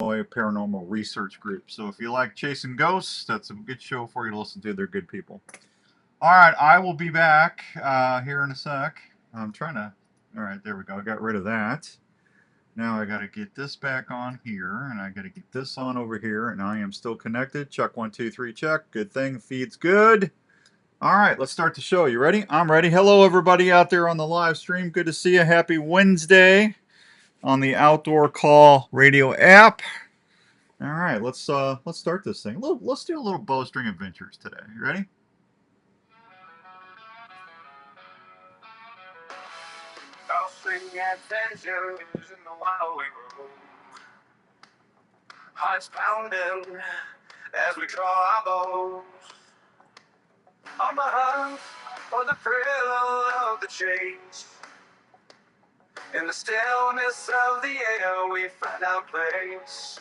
Illinois Paranormal Research Group. So if you like chasing ghosts, that's a good show for you to listen to. They're good people. All right, I will be back here in a sec. I'm trying to. All right, there we go. I got rid of that. Now I got to get this back on here, and I got to get this on over here, and I am still connected. Check 1, 2, 3, check. Good thing. Feed's good. All right, let's start the show. You ready? I'm ready. Hello, everybody out there on the live stream. Good to see you. Happy Wednesday on the Outdoor Call Radio app. All right, let's start this thing. Let's do a little bowstring adventures today. You ready? Bowstring adventures in the wild we roam. Hearts pounding as we draw our bows. On the hunt for the thrill of the chase. In the stillness of the air, we find our place.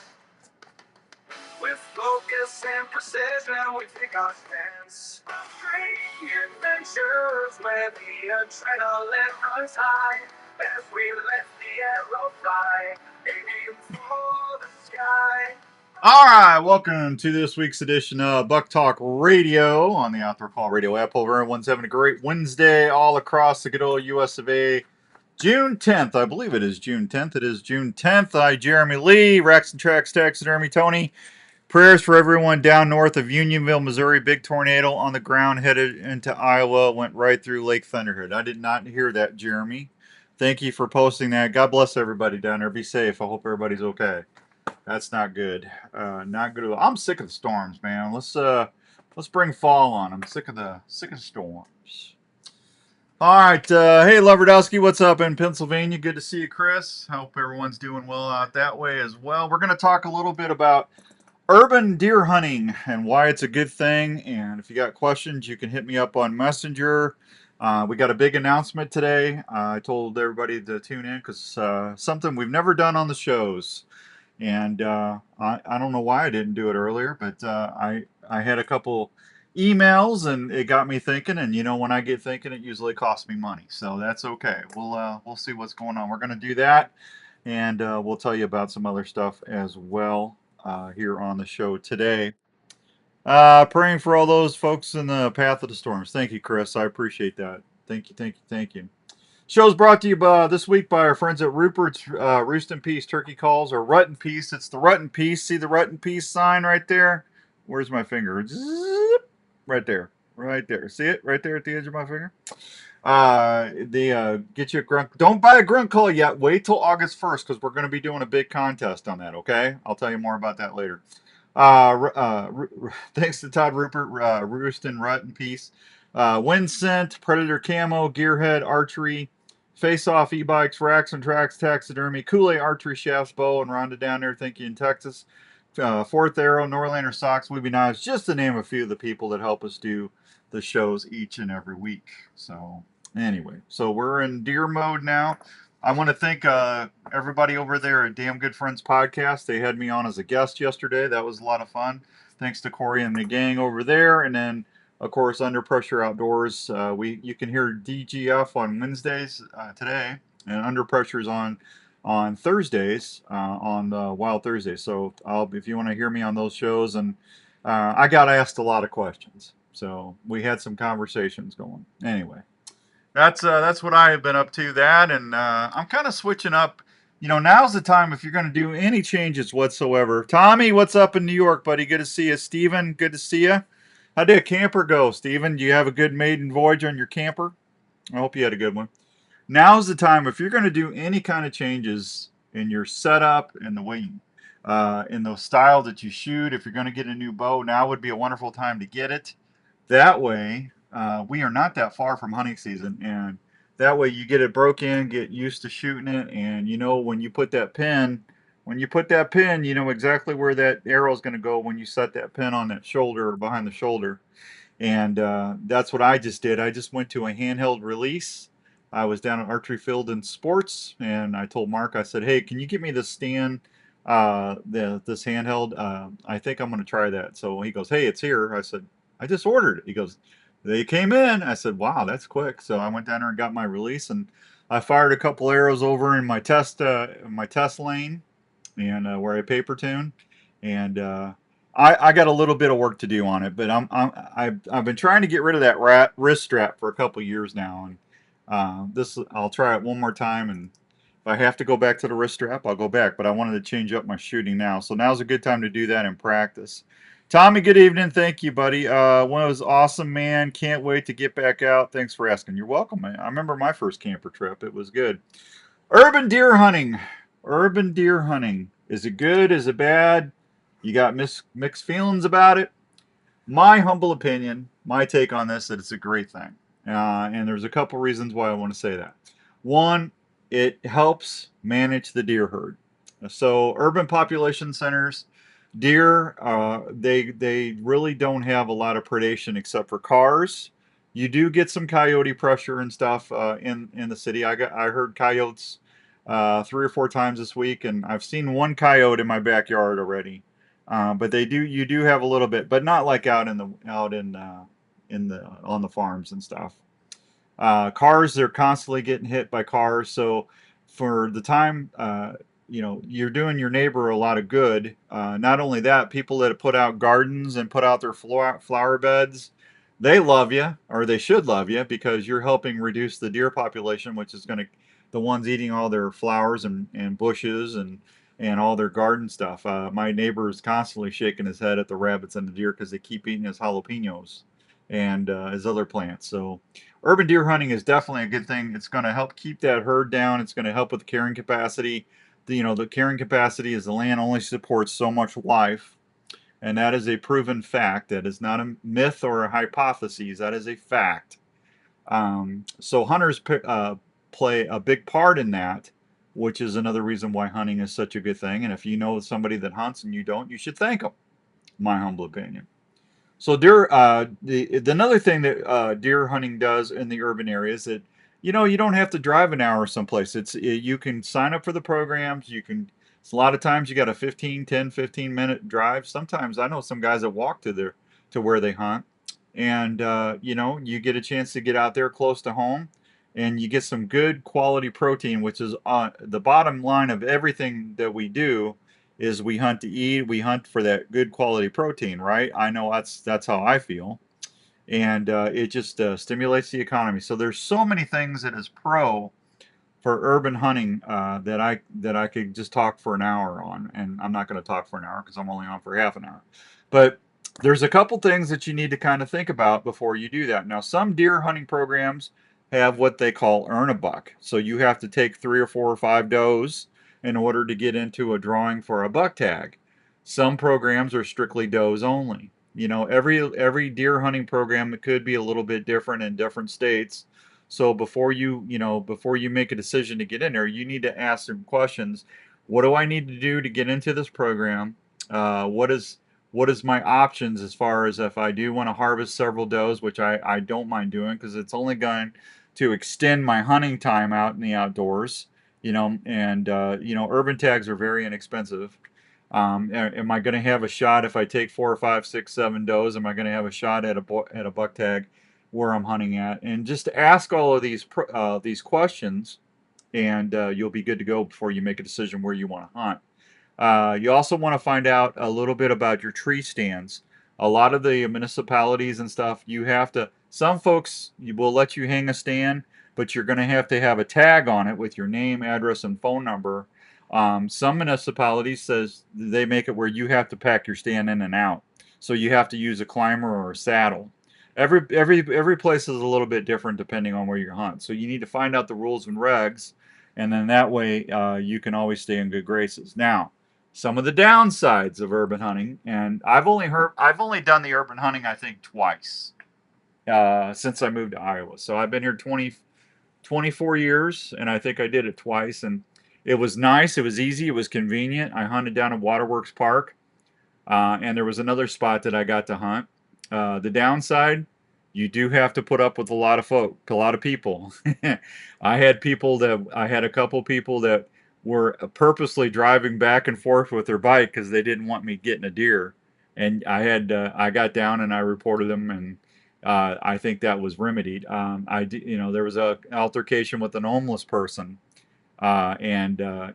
With focus and precision, we take our stance. Strange adventures where the adrenaline runs high. As we let the arrow fly, aim for the sky. All right, welcome to this week's edition of Buck Talk Radio on the Outdoor Call Radio app. Hope everyone's having a great Wednesday all across the good old US of A. June 10th, I believe it is June 10th. It is June 10th. I, Jeremy Lee, Rex and Tracks Taxidermy Tony. Prayers for everyone down north of Unionville, Missouri. Big tornado on the ground headed into Iowa. Went right through Lake Thunderhead. I did not hear that, Jeremy. Thank you for posting that. God bless everybody down there. Be safe. I hope everybody's okay. That's not good. Not good. I'm sick of the storms, man. Let's bring fall on. I'm sick of the storms. All right. Hey, Loverdowski, what's up in Pennsylvania? Good to see you, Chris. Hope everyone's doing well out that way as well. We're going to talk a little bit about urban deer hunting and why it's a good thing. And if you got questions, you can hit me up on Messenger. We got a big announcement today. I told everybody to tune in because something we've never done on the shows. And I don't know why I didn't do it earlier, but I had a couple emails and it got me thinking. And you know, when I get thinking, it usually costs me money, so that's okay. We'll see what's going on. We're gonna do that, and we'll tell you about some other stuff as well here on the show today. Praying for all those folks in the path of the storms. Thank you, Chris. I appreciate that. Thank you. Show's brought to you this week by our friends at Rupert's Roost and Peace Turkey Calls, or Rut and Peace. It's the Rut and Peace. See the Rut and Peace sign right there? Where's my finger? Right there. See it? Right there at the edge of my finger? They get you a grunt. Don't buy a grunt call yet. Wait till August 1st because we're going to be doing a big contest on that, okay? I'll tell you more about that later. Thanks to Todd Rupert, Roost and Rut and Peace. Wind Scent, Predator Camo, Gearhead, Archery, Face Off E-Bikes, Racks and Tracks, Taxidermy, Kool-Aid Archery Shafts, Bow, and Rhonda down there, thank you, in Texas. Fourth Arrow, Norlander Socks, Weeby Knives, just to name a few of the people that help us do the shows each and every week. So anyway, so we're in deer mode now. I want to thank everybody over there at Damn Good Friends Podcast. They had me on as a guest yesterday. That was a lot of fun. Thanks to Corey and the gang over there. And then, of course, Under Pressure Outdoors. You can hear DGF on Wednesdays today, and Under Pressure is on Thursdays on Wild Thursdays. So if you want to hear me on those shows, and I got asked a lot of questions, so we had some conversations going. Anyway, that's what I have been up to. That, and I'm kind of switching up. You know, now's the time if you're going to do any changes whatsoever. Tommy, what's up in New York, buddy? Good to see you. Steven, good to see you. How did a camper go, Steven? Do you have a good maiden voyage on your camper? I hope you had a good one. Now's the time if you're going to do any kind of changes in your setup and the way in the style that you shoot. If you're going to get a new bow, now would be a wonderful time to get it. That way, we are not that far from hunting season, and that way you get it broke in, get used to shooting it, and you know when you put that pin, you know exactly where that arrow is going to go when you set that pin on that shoulder or behind the shoulder. And that's what I just did. I just went to a handheld release. I was down at Archery Field and Sports, and I told Mark, I said, hey, can you get me this stand, this handheld? I think I'm going to try that. So he goes, hey, it's here. I said, I just ordered it. He goes, they came in. I said, wow, that's quick. So I went down there and got my release, and I fired a couple arrows over in my test lane. and where I paper tune, and I got a little bit of work to do on it, but I've been trying to get rid of that wrist strap for a couple years now, and this I'll try it one more time, and if I have to go back to the wrist strap, I'll go back. But I wanted to change up my shooting now, so now's a good time to do that in practice. Tommy, good evening. Thank you, buddy. One was awesome, man. Can't wait to get back out. Thanks for asking. You're welcome, man. I remember my first camper trip. It was good. Urban deer hunting. Urban deer hunting. Is it good? Is it bad? You got mixed feelings about it? My humble opinion, my take on this, that it's a great thing. And there's a couple reasons why I want to say that. One, it helps manage the deer herd. So urban population centers, deer, they really don't have a lot of predation except for cars. You do get some coyote pressure and stuff in the city. I heard coyotes 3 or 4 times this week, and I've seen one coyote in my backyard already. But you do have a little bit, but not like out in the on the farms and stuff. Cars, they're constantly getting hit by cars. So for the time, you're doing your neighbor a lot of good. Not only that, people that put out gardens and put out their flower beds, they love you, or they should love you, because you're helping reduce the deer population, which is going to, the ones eating all their flowers and bushes and all their garden stuff. My neighbor is constantly shaking his head at the rabbits and the deer because they keep eating his jalapenos and his other plants. So urban deer hunting is definitely a good thing. It's going to help keep that herd down. It's going to help with the carrying capacity. The carrying capacity is the land only supports so much life, and that is a proven fact. That is not a myth or a hypothesis. That is a fact. So hunters play a big part in that, which is another reason why hunting is such a good thing. And if you know somebody that hunts and you don't, you should thank them. My humble opinion. So deer, the another thing that deer hunting does in the urban areas that you don't have to drive an hour someplace. You can sign up for the programs. You can. It's a lot of times you got a 15 minute drive. Sometimes I know some guys that walk to where they hunt, and you get a chance to get out there close to home, and you get some good quality protein, which is the bottom line of everything that we do is we hunt to eat. We hunt for that good quality protein, right? I know that's how I feel, and it just stimulates the economy. So there's so many things that is pro for urban hunting that I could just talk for an hour on, and I'm not going to talk for an hour because I'm only on for half an hour. But there's a couple things that you need to kind of think about before you do that. Now, some deer hunting programs have what they call earn a buck, so you have to take 3 or 4 or 5 does in order to get into a drawing for a buck tag. Some programs are strictly does only. Every deer hunting program could be a little bit different in different states, so before you make a decision to get in there, you need to ask some questions. What do I need to do to get into this program? What is my options as far as if I do want to harvest several does, which I don't mind doing because it's only going to extend my hunting time out in the outdoors. And urban tags are very inexpensive. Am I going to have a shot if I take 4 or 5, 6, 7 does? Am I going to have a shot at a buck tag where I'm hunting at? And just ask all of these questions, and you'll be good to go before you make a decision where you want to hunt. You also want to find out a little bit about your tree stands. A lot of the municipalities and stuff, you have to. Some folks will let you hang a stand, but you're going to have a tag on it with your name, address, and phone number. Some municipalities says they make it where you have to pack your stand in and out, so you have to use a climber or a saddle. Every place is a little bit different depending on where you hunt. So you need to find out the rules and regs, and then that way you can always stay in good graces. Now, some of the downsides of urban hunting, and I've only done the urban hunting I think twice since I moved to Iowa. So I've been here 24 years, and I think I did it twice, and it was nice. It was easy. It was convenient. I hunted down at Waterworks Park, and there was another spot that I got to hunt. The downside, you do have to put up with a lot of a lot of people. I had a couple people that were purposely driving back and forth with their bike because they didn't want me getting a deer, and I got down and I reported them, and I think that was remedied. There was a altercation with an homeless person And that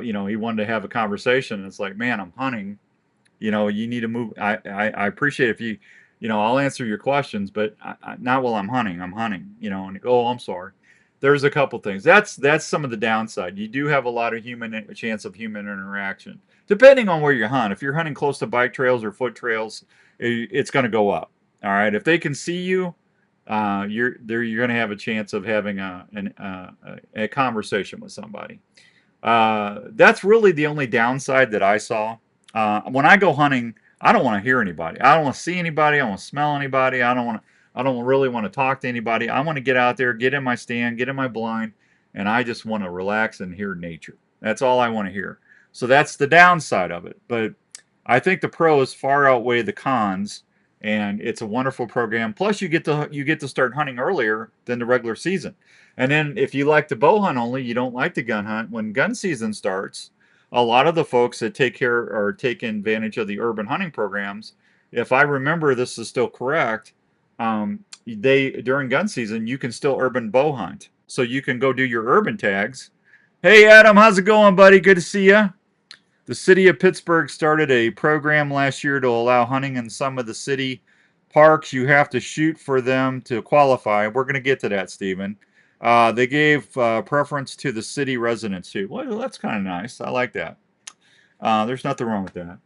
he wanted to have a conversation. And it's like, man, I'm hunting. You need to move. I appreciate if I'll answer your questions, but not while I'm hunting. I'm hunting. And oh, I'm sorry. There's a couple things. That's some of the downside. You do have a lot of chance of human interaction, depending on where you hunt. If you're hunting close to bike trails or foot trails, it's going to go up. All right. If they can see you, you're going to have a chance of having a conversation with somebody. That's really the only downside that I saw. When I go hunting, I don't want to hear anybody. I don't want to see anybody. I don't want to smell anybody. I don't want to. I don't really want to talk to anybody. I want to get out there, get in my stand, get in my blind, and I just want to relax and hear nature. That's all I want to hear. So that's the downside of it. But I think the pros far outweigh the cons, and it's a wonderful program. Plus, you get to start hunting earlier than the regular season. And then if you like the bow hunt only, you don't like the gun hunt. When gun season starts, a lot of the folks that take care or take advantage of the urban hunting programs, if I remember this is still correct, they during gun season you can still urban bow hunt. So you can go do your urban tags. Hey Adam, how's it going, buddy? Good to see you. The city of Pittsburgh started a program last year to allow hunting in some of the city parks. You have to shoot for them to qualify. We're going to get to that, Stephen. They gave preference to the city residents too. Well, that's kind of nice. I like that. There's nothing wrong with that.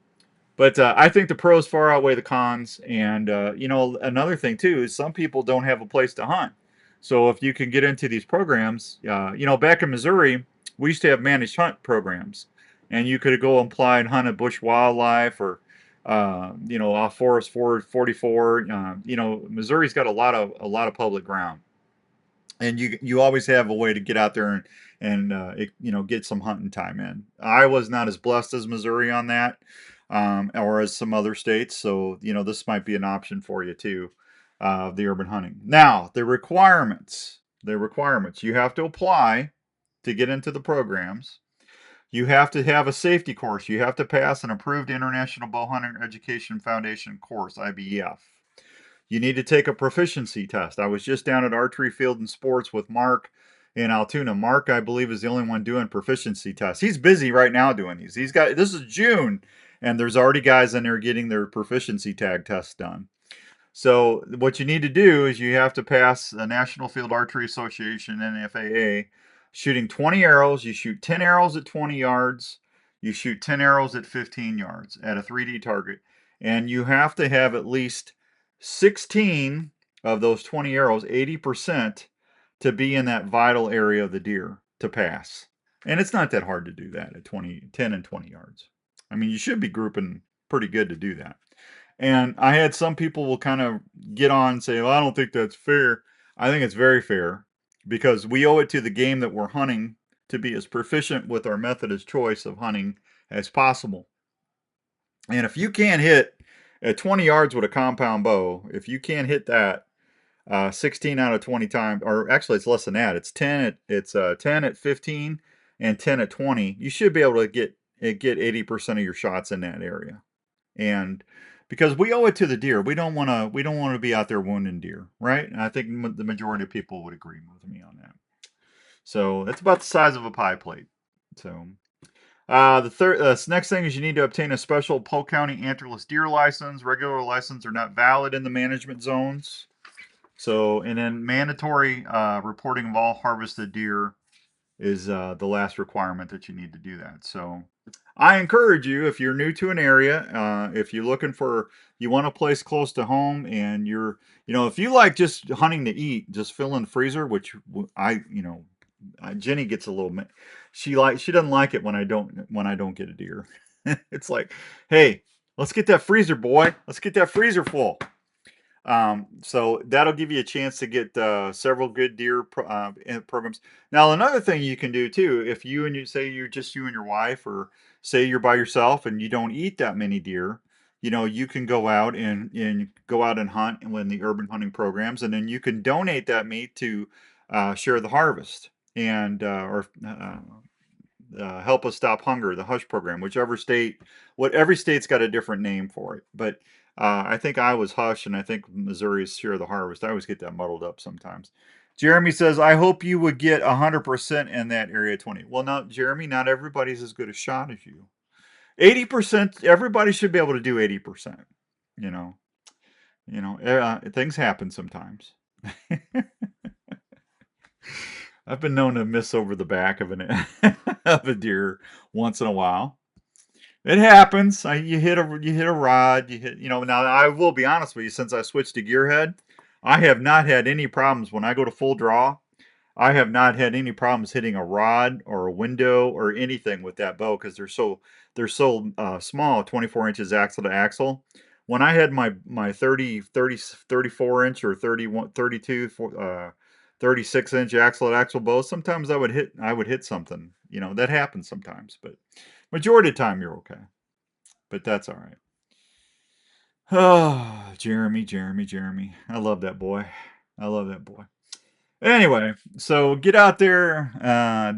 But I think the pros far outweigh the cons. And another thing too is some people don't have a place to hunt. So if you can get into these programs, back in Missouri, we used to have managed hunt programs, and you could go apply and hunt at bush wildlife or off Forest 44. Missouri's got a lot of public ground, and you always have a way to get out there and get some hunting time in. I was not as blessed as Missouri on that, or as some other states. So this might be an option for you too, the urban hunting. Now the requirements you have to apply to get into the programs. You have to have a safety course. You have to pass an approved International Bowhunter Education Foundation course, IBEF. You need to take a proficiency test. I was just down at Archery Field and Sports with Mark in Altoona. Mark, I believe, is the only one doing proficiency tests. He's busy right now doing these. This is June, and there's already guys in there getting their proficiency tag tests done. So what you need to do is you have to pass the National Field Archery Association NFAA shooting 20 arrows. You shoot 10 arrows at 20 yards. You shoot 10 arrows at 15 yards at a 3D target. And you have to have at least 16 of those 20 arrows, 80%, to be in that vital area of the deer to pass. And it's not that hard to do that at 10 and 20 yards. I mean, you should be grouping pretty good to do that. And I had some people will kind of get on and say, well, I don't think that's fair. I think it's very fair because we owe it to the game that we're hunting to be as proficient with our method of choice of hunting as possible. And if you can't hit at 20 yards with a compound bow, if you can't hit that 16 out of 20 times, or actually it's less than that. It's 10 at 15 and 10 at 20. You should be able to get 80% of your shots in that area. And because we owe it to the deer, we don't want to be out there wounding deer, right? And I think the majority of people would agree with me on that. So it's about the size of a pie plate. So the third next thing is you need to obtain a special Polk County antlerless deer license. Regular license are not valid in the management zones. So and then mandatory reporting of all harvested deer is the last requirement that you need to do that. So I encourage you, if you're new to an area, if you're looking for, you want a place close to home, and if you like just hunting to eat, just fill in the freezer, which Jenny gets a little, she doesn't like it when I don't get a deer. It's like, hey, let's get that freezer, boy. Let's get that freezer full. So that'll give you a chance to get several good deer programs. Now, another thing you can do too, if you say you're just you and your wife, or say you're by yourself and you don't eat that many deer, you can go out and hunt when the urban hunting programs, and then you can donate that meat to Share the Harvest and or Help Us Stop Hunger, the Hush program, every state's got a different name for it, but I think Iowa's Hush, and I think Missouri's Share the Harvest. I always get that muddled up sometimes. Jeremy says, I hope you would get 100% in that area 20. Well, now, Jeremy, not everybody's as good a shot as you. 80%, everybody should be able to do 80%. You know, things happen sometimes. I've been known to miss over the back of of a deer once in a while. It happens. You hit a rod. Now I will be honest with you. Since I switched to gearhead, I have not had any problems when I go to full draw. I have not had any problems hitting a rod or a window or anything with that bow because they're so small, 24 inches axle to axle. When I had my 34 inch or 31, 32, 36-inch axle to axle bow, sometimes I would hit something. That happens sometimes, but majority of the time you're okay. But that's all right. Oh, Jeremy, Jeremy, Jeremy. I love that boy. I love that boy. Anyway, so get out there.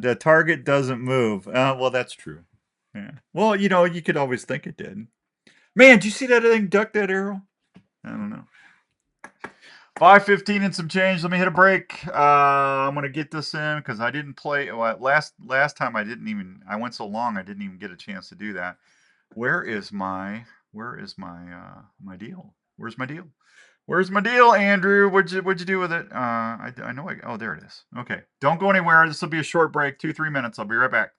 The target doesn't move. Well, that's true. Yeah. Well, you could always think it did. Man, did you see that thing duck that arrow? I don't know. 5:15 and some change. Let me hit a break. I'm gonna get this in because I didn't play. Well, last time I didn't even. I went so long I didn't even get a chance to do that. Where is my deal? Where's my deal? Where's my deal, Andrew? What'd you do with it? I know. Oh, there it is. Okay, don't go anywhere. This will be a short break, 2-3 minutes. I'll be right back.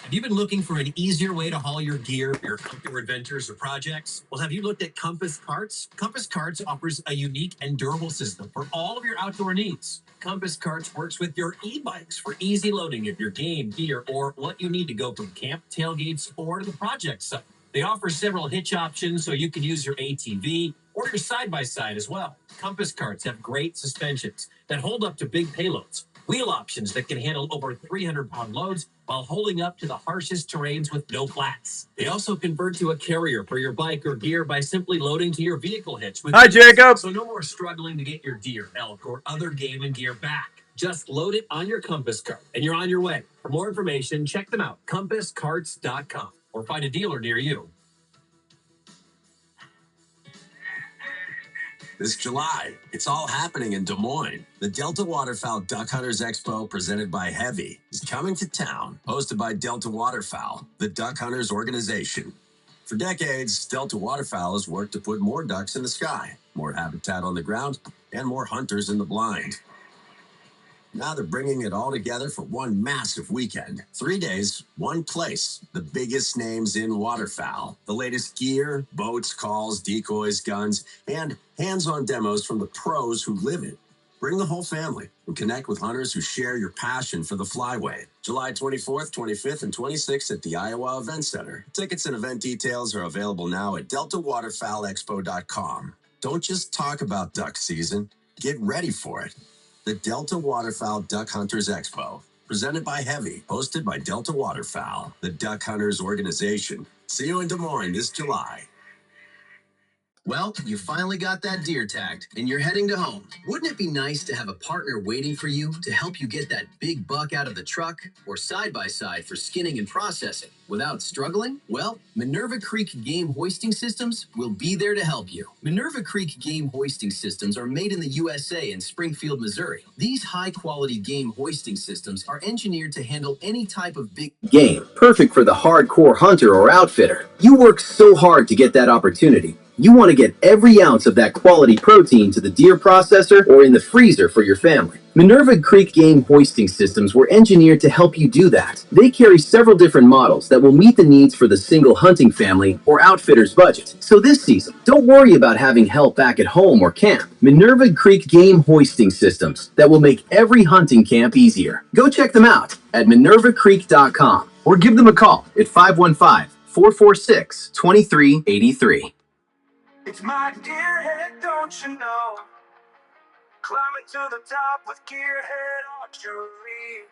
Have you been looking for an easier way to haul your gear, your outdoor adventures or projects? Well, have you looked at Compass Carts? Compass Carts offers a unique and durable system for all of your outdoor needs. Compass Carts works with your e-bikes for easy loading of your game, gear, or what you need to go from camp, tailgates, or to the project site. They offer several hitch options so you can use your ATV or your side-by-side as well. Compass Carts have great suspensions that hold up to big payloads, wheel options that can handle over 300-pound loads while holding up to the harshest terrains with no flats. They also convert to a carrier for your bike or gear by simply loading to your vehicle hitch. Hi, Jacob. So no more struggling to get your deer, elk, or other game and gear back. Just load it on your Compass Cart and you're on your way. For more information, check them out, compasscarts.com, or find a dealer near you. This July, it's all happening in Des Moines. The Delta Waterfowl Duck Hunters Expo, presented by Heavy, is coming to town, hosted by Delta Waterfowl, the Duck Hunters organization. For decades, Delta Waterfowl has worked to put more ducks in the sky, more habitat on the ground, and more hunters in the blind. Now they're bringing it all together for one massive weekend. 3 days, one place, the biggest names in waterfowl. The latest gear, boats, calls, decoys, guns, and hands-on demos from the pros who live it. Bring the whole family and connect with hunters who share your passion for the flyway. July 24th, 25th, and 26th at the Iowa Event Center. Tickets and event details are available now at deltawaterfowlexpo.com. Don't just talk about duck season, get ready for it. The Delta Waterfowl Duck Hunters Expo, presented by Heavy, hosted by Delta Waterfowl, the Duck Hunters organization. See you in Des Moines this July. Well, you finally got that deer tagged, and you're heading to home. Wouldn't it be nice to have a partner waiting for you to help you get that big buck out of the truck or side-by-side for skinning and processing without struggling? Well, Minerva Creek Game Hoisting Systems will be there to help you. Minerva Creek Game Hoisting Systems are made in the USA in Springfield, Missouri. These high-quality game hoisting systems are engineered to handle any type of big game, perfect for the hardcore hunter or outfitter. You work so hard to get that opportunity. You want to get every ounce of that quality protein to the deer processor or in the freezer for your family. Minerva Creek Game Hoisting Systems were engineered to help you do that. They carry several different models that will meet the needs for the single hunting family or outfitter's budget. So this season, don't worry about having help back at home or camp. Minerva Creek Game Hoisting Systems that will make every hunting camp easier. Go check them out at minervacreek.com or give them a call at 515-446-2383. It's my dear head, don't you know? Climbing to the top with gearhead archery.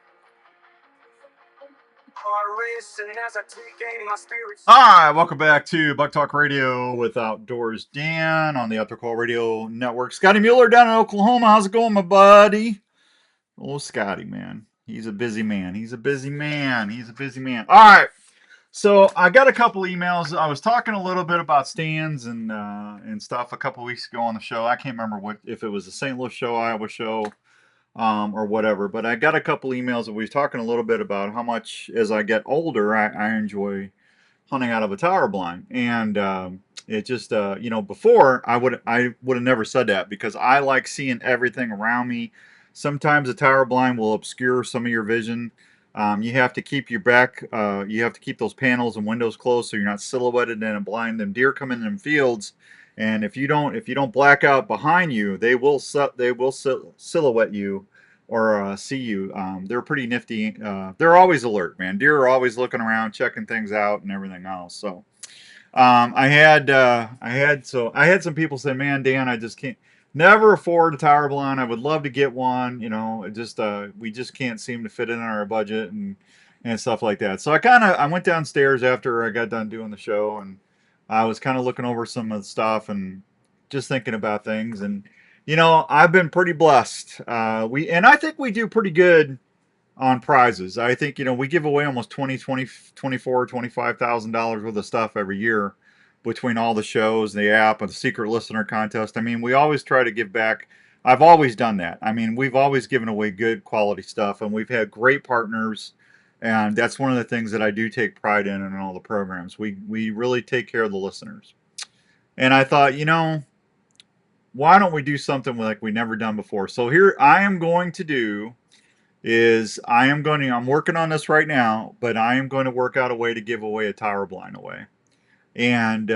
Heart racing as I take aim, my spirits. Hi, welcome back to Buck Talk Radio with Outdoors Dan on the Outdoor Call Radio Network. Scotty Mueller down in Oklahoma. How's it going, my buddy? Oh, Scotty, man. He's a busy man. He's a busy man. He's a busy man. All right. So I got a couple emails. I was talking a little bit about stands and stuff a couple weeks ago on the show. I can't remember what if it was the St. Louis show, Iowa show, or whatever. But I got a couple emails that we was talking a little bit about how much as I get older, I enjoy hunting out of a tower blind, and it just before I would have never said that because I like seeing everything around me. Sometimes a tower blind will obscure some of your vision. You have to keep your back. You have to keep those panels and windows closed so you're not silhouetted in a blind. Them deer come in them fields, and if you don't black out behind you, they will silhouette you or see you. They're pretty nifty. They're always alert, man. Deer are always looking around, checking things out, and everything else. So I had some people say, "Man, Dan, I just can't never afford a tower blind. I would love to get one. It just we just can't seem to fit it in our budget and stuff like that." So I went downstairs after I got done doing the show, and I was kind of looking over some of the stuff and just thinking about things. And I've been pretty blessed. I think we do pretty good on prizes. I think we give away almost 25,000 dollars worth of stuff every year between all the shows, the app, and the secret listener contest. I mean, we always try to give back. I've always done that. I mean, we've always given away good quality stuff, and we've had great partners. And that's one of the things that I do take pride in all the programs. We really take care of the listeners. And I thought, why don't we do something like we never done before? So here I am going to do is I'm working on this right now, but I am going to work out a way to give away a tower blind away. And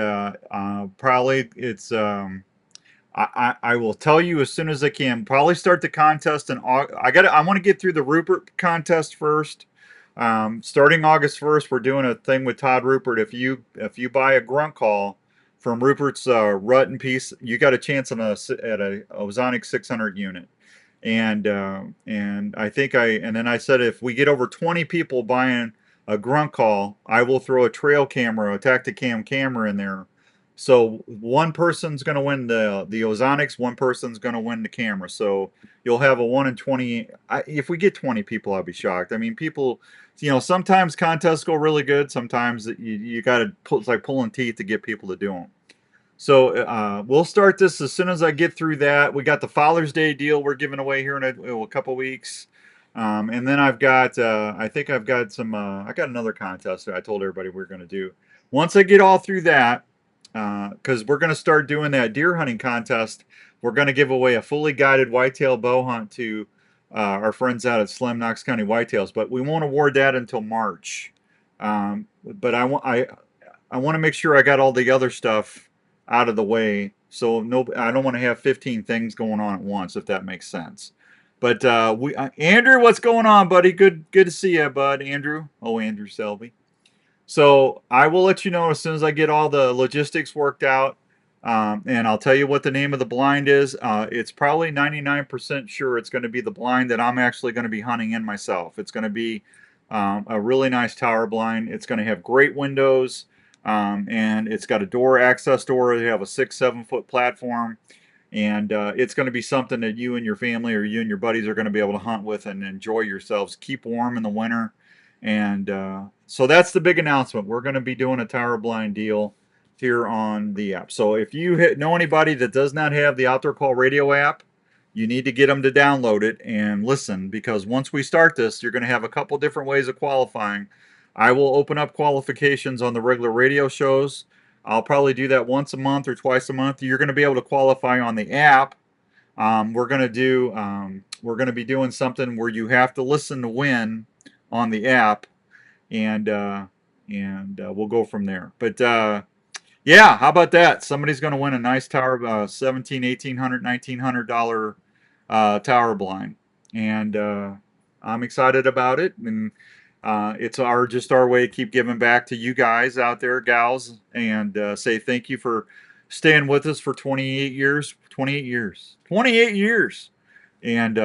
probably it's I will tell you as soon as I can. Probably start the contest in I want to get through the Rupert contest first. Starting August 1st, we're doing a thing with Todd Rupert. If you buy a grunt call from Rupert's Rut and Piece, you got a chance at a Ozonic 600 unit. And then I said if we get over 20 people buying a grunt call, I will throw a trail camera, a Tacticam camera in there. So one person's going to win the Ozonics, one person's going to win the camera. So you'll have a 1 in 20. If we get 20 people, I'll be shocked. I mean, people, sometimes contests go really good. Sometimes you got to it's like pulling teeth to get people to do them. So we'll start this as soon as I get through that. We got the Father's Day deal we're giving away here in a couple weeks. And then I think I've got I got another contest that I told everybody we're going to do. Once I get all through that, because we're going to start doing that deer hunting contest, we're going to give away a fully guided whitetail bow hunt to our friends out at Slim Knox County Whitetails. But we won't award that until March. But I want to make sure I got all the other stuff out of the way. So no, I don't want to have 15 things going on at once, if that makes sense. But Andrew, what's going on, buddy? Good to see you, bud. Andrew. Oh, Andrew Selby. So I will let you know as soon as I get all the logistics worked out. And I'll tell you what the name of the blind is. It's probably 99% sure it's going to be the blind that I'm actually going to be hunting in myself. It's going to be a really nice tower blind. It's going to have great windows. And it's got a access door. They have a 6-7 foot platform, and it's going to be something that you and your family or you and your buddies are going to be able to hunt with and enjoy yourselves. Keep warm in the winter, and so that's the big announcement. We're going to be doing a tower blind deal here on the app. So if you know anybody that does not have the Outdoor Call Radio app, you need to get them to download it and listen, because once we start this, you're going to have a couple different ways of qualifying. I will open up qualifications on the regular radio shows. I'll probably do that once a month or twice a month. You're going to be able to qualify on the app. We're going to be doing something where you have to listen to win on the app, and we'll go from there. But yeah, how about that? Somebody's going to win a nice tower, $1,700, $1,800, $1,900 tower blind, and I'm excited about it. And it's our way to keep giving back to you guys out there, gals, and say thank you for staying with us for 28 years. 28 years. 28 years. And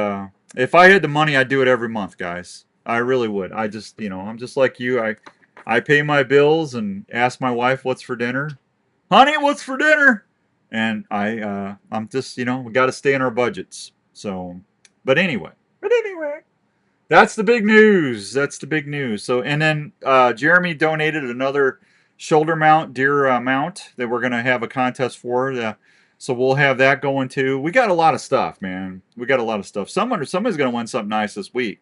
if I had the money, I'd do it every month, guys. I really would. I just, I'm just like you. I pay my bills and ask my wife what's for dinner. Honey, what's for dinner? And I'm just, we got to stay in our budgets. So, but anyway. That's the big news. That's the big news. So, and then Jeremy donated another shoulder mount, deer mount that we're gonna have a contest for. So we'll have that going too. We got a lot of stuff, man. We got a lot of stuff. Somebody's gonna win something nice this week.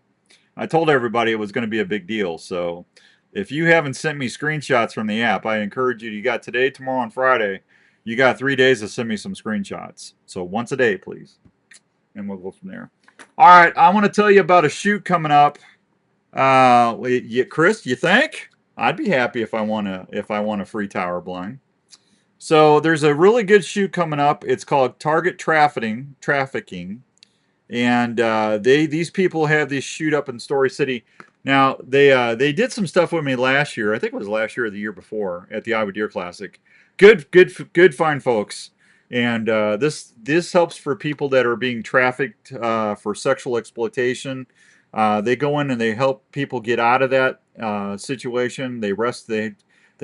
I told everybody it was gonna be a big deal. So if you haven't sent me screenshots from the app, I encourage you. You got today, tomorrow, and Friday. You got 3 days to send me some screenshots. So once a day, please, and we'll go from there. All right, I want to tell you about a shoot coming up. Chris, you think? I'd be happy if I won a free tower blind. So there's a really good shoot coming up. It's called Target Trafficking, and these people have this shoot up in Story City. Now they did some stuff with me last year. I think it was last year or the year before at the Iowa Deer Classic. Good, fine folks. And this helps for people that are being trafficked for sexual exploitation. They go in and they help people get out of that situation. They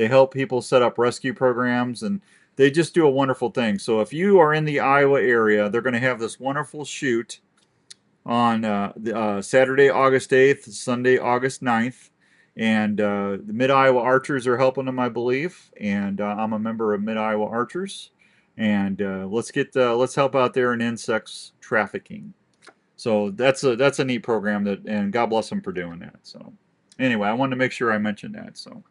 help people set up rescue programs, and they just do a wonderful thing. So if you are in the Iowa area, they're going to have this wonderful shoot on Saturday, August 8th, Sunday, August 9th. And the Mid Iowa Archers are helping them, I believe. And I'm a member of Mid Iowa Archers. And let's help out there in insects trafficking. So that's a neat program and God bless them for doing that. So anyway, I wanted to make sure I mentioned that. So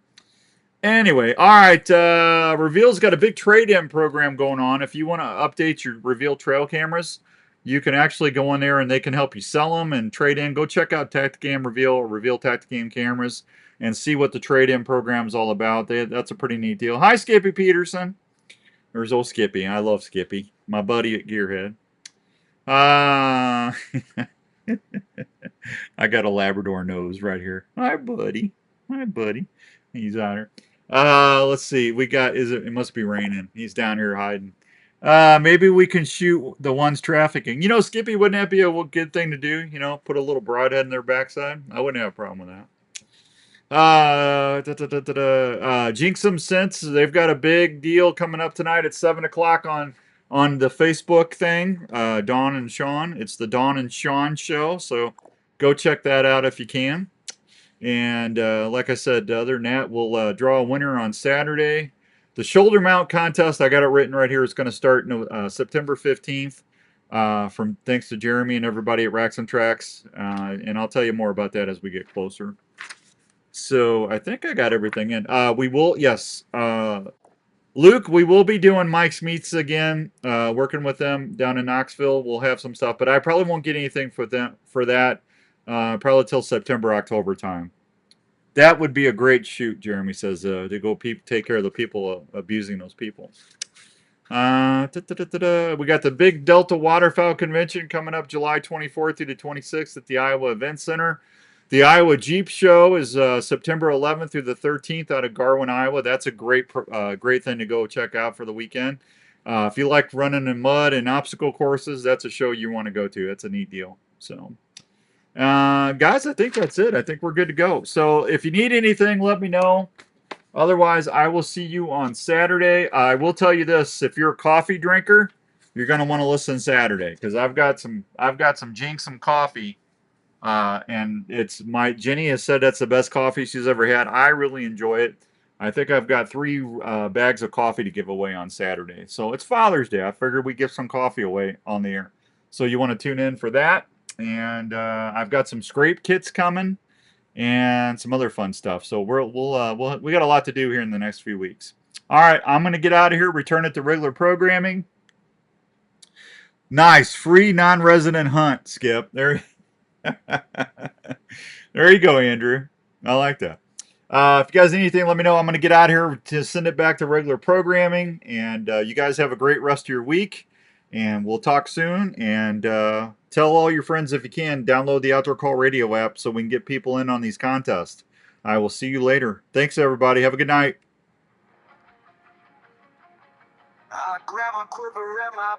anyway, all right. Reveal's got a big trade-in program going on. If you want to update your Reveal trail cameras, you can actually go in there and they can help you sell them and trade in. Go check out Tacticam Reveal or Reveal Tacticam cameras and see what the trade-in program is all about. That's a pretty neat deal. Hi, Skippy Peterson. There's old Skippy. I love Skippy, my buddy at Gearhead. I got a Labrador nose right here. Hi, buddy. Hi, buddy. He's on her. Let's see. It must be raining. He's down here hiding. Maybe we can shoot the ones trafficking. Skippy, wouldn't that be a good thing to do? Put a little broadhead in their backside. I wouldn't have a problem with that. Jinx 'em Sense. They've got a big deal coming up tonight at 7 o'clock on the Facebook thing. Dawn and Sean. It's the Dawn and Sean show. So go check that out if you can. And like I said, other than that, we'll draw a winner on Saturday. The shoulder mount contest, I got it written right here. It's going to start September 15th. From thanks to Jeremy and everybody at Racks and Tracks. And I'll tell you more about that as we get closer. So I think I got everything in. Yes. Luke, we will be doing Mike's Meats again, working with them down in Knoxville. We'll have some stuff, but I probably won't get anything for that probably till September, October time. That would be a great shoot, Jeremy says, to go take care of the people abusing those people. We got the big Delta Waterfowl Convention coming up July 24th through the 26th at the Iowa Event Center. The Iowa Jeep Show is September 11th through the 13th out of Garwin, Iowa. That's a great thing to go check out for the weekend. If you like running in mud and obstacle courses, that's a show you want to go to. That's a neat deal. So, guys, I think that's it. I think we're good to go. So if you need anything, let me know. Otherwise, I will see you on Saturday. I will tell you this: if you're a coffee drinker, you're going to want to listen Saturday because I've got some Jinx 'em coffee. And Jenny has said that's the best coffee she's ever had. I really enjoy it. I think I've got 3 bags of coffee to give away on Saturday. So it's Father's Day. I figured we'd give some coffee away on the air. So you want to tune in for that. And I've got some scrape kits coming and some other fun stuff. So we got a lot to do here in the next few weeks. All right, I'm going to get out of here, return it to regular programming. Nice, free non-resident hunt, Skip. There you go, Andrew. I like that. If you guys need anything, let me know. I'm going to get out of here to send it back to regular programming. And you guys have a great rest of your week. And we'll talk soon. And tell all your friends, if you can, download the Outdoor Call Radio app so we can get people in on these contests. I will see you later. Thanks, everybody. Have a good night. I grab a quiver in my